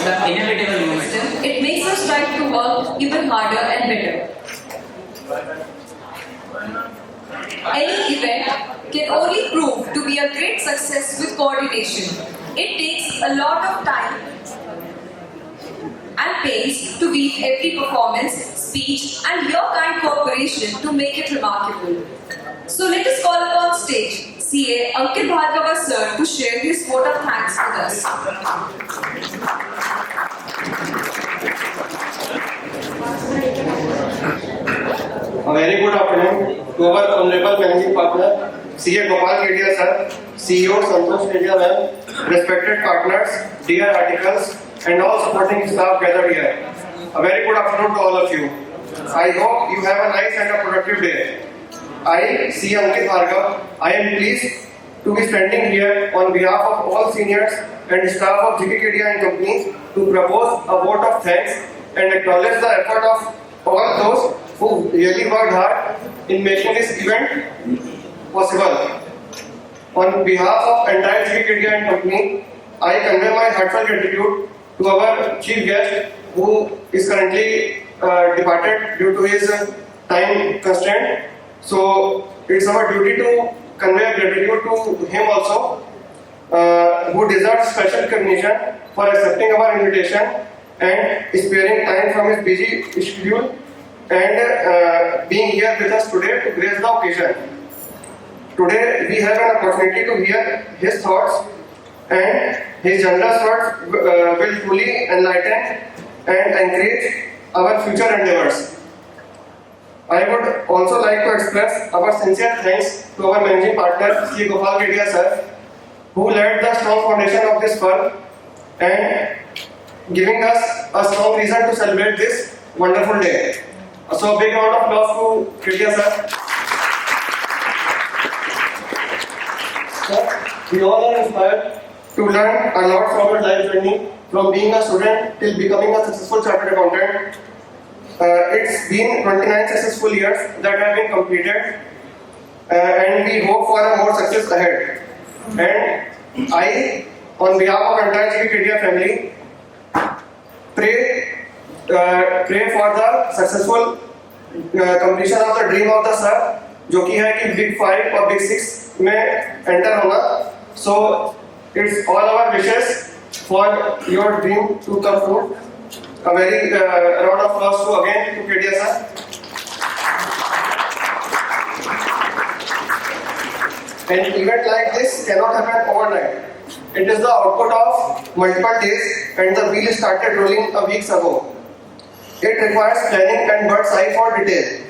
the inevitable moment. It makes us strive to work even harder and better. Any event can only prove to be a great success with coordination. It takes a lot of time and pains to weave every performance, speech and your kind cooperation to make it remarkable. So let us call upon stage CA Ankit Bhargava sir to share his vote of thanks with us. A very good afternoon to our honorable managing partner, CA Gopal Kedia sir, CEO Santosh Kedia ma'am, respected partners, dear articles, and all supporting staff gathered here. A very good afternoon to all of you. I hope you have a nice and a productive day. I, CA Ankit Bhargava, I am pleased to be standing here on behalf of all seniors and staff of GK Kedia and Company to propose a vote of thanks and acknowledge the effort of all those who really worked hard in making this event possible. On behalf of entire GK Kedia and Company, I convey my heartfelt gratitude to our chief guest who is currently departed due to his time constraint. So it's our duty to convey gratitude to him also, who deserves special recognition for accepting our invitation and sparing time from his busy schedule and being here with us today to grace the occasion. Today we have an opportunity to hear his thoughts, and his generous words will truly enlighten and encourage our future endeavors. I would also like to express our sincere thanks to our managing partner, Sri Gopal Kedia sir, who led the strong foundation of this firm and giving us a strong reason to celebrate this wonderful day. So a big round of applause to Kedia sir. We all are inspired to learn a lot from your life journey, from being a student till becoming a successful chartered accountant. It's been 29 successful years that have been completed, and we hope for a more success ahead. And I, on behalf of entire GK Kedia family, pray for the successful completion of the dream of the sir, जो कि है कि Big 5 और Big 6 में enter होना. So it's all our wishes for your dream to come true. A very round of applause to again to Kedia sir. An event like this cannot happen overnight. It is the output of multiple days, and the wheel started rolling a week ago. It requires planning and bird's eye for detail.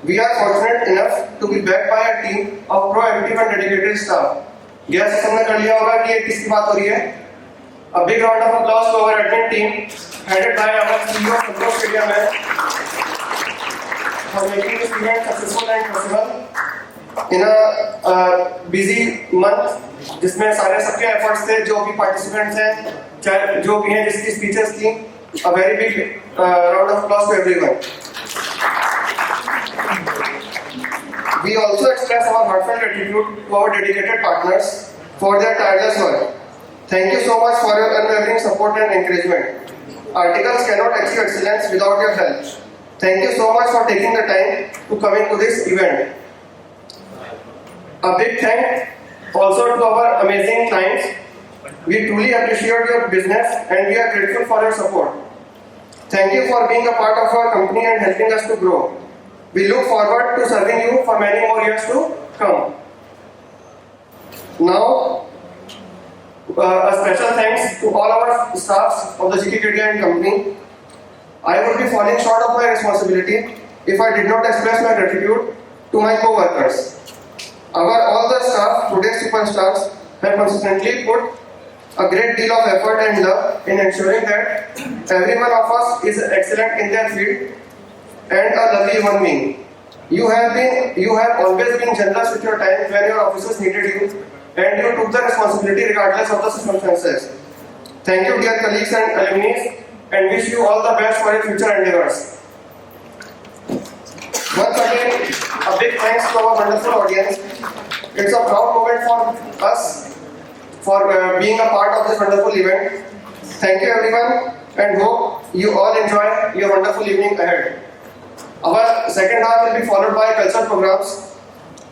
We are fortunate enough to be backed by a team of proactive and dedicated staff. Gas हमने कर लिया होगा कि ये किसकी बात हो रही है. A big round of applause to our admin team, headed by our CEO Santosh Kedia ma'am, for making this event successful and possible in a busy month, जिसमें सारे सबके efforts थे, जो भी participants हैं, चाहे जो भी हैं जिसकी speeches थी. A very big round of applause to everyone. We also express our heartfelt gratitude to our dedicated partners for their tireless work. Thank you so much for your unwavering support and encouragement. Articles cannot achieve excellence without your help. Thank you so much for taking the time to come into this event. A big thank also to our amazing clients. We truly appreciate your business and we are grateful for your support. Thank you for being a part of our company and helping us to grow. We look forward to serving you for many more years to come. Now, a special thanks to all our staffs of the GK Kedia and Company. I would be falling short of my responsibility if I did not express my gratitude to my co-workers. All the staff, today's superstars, have consistently put a great deal of effort and love in ensuring that every one of us is excellent in their field and a lovely human being. You have always been generous with your time when your officers needed you, and you took the responsibility regardless of the circumstances. Thank you, dear colleagues and alumni, and wish you all the best for your future endeavors. Once again, a big thanks to our wonderful audience. It's a proud moment for us for being a part of this wonderful event. Thank you everyone and hope you all enjoy your wonderful evening ahead. Our second half will be followed by cultural programs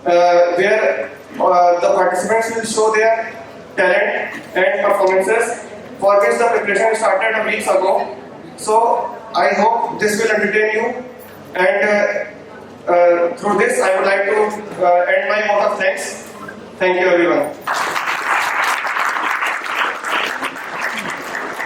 where the participants will show their talent and performances for which the preparation started a week ago. So I hope this will entertain you and through this I would like to end my vote of thanks. Thank you everyone.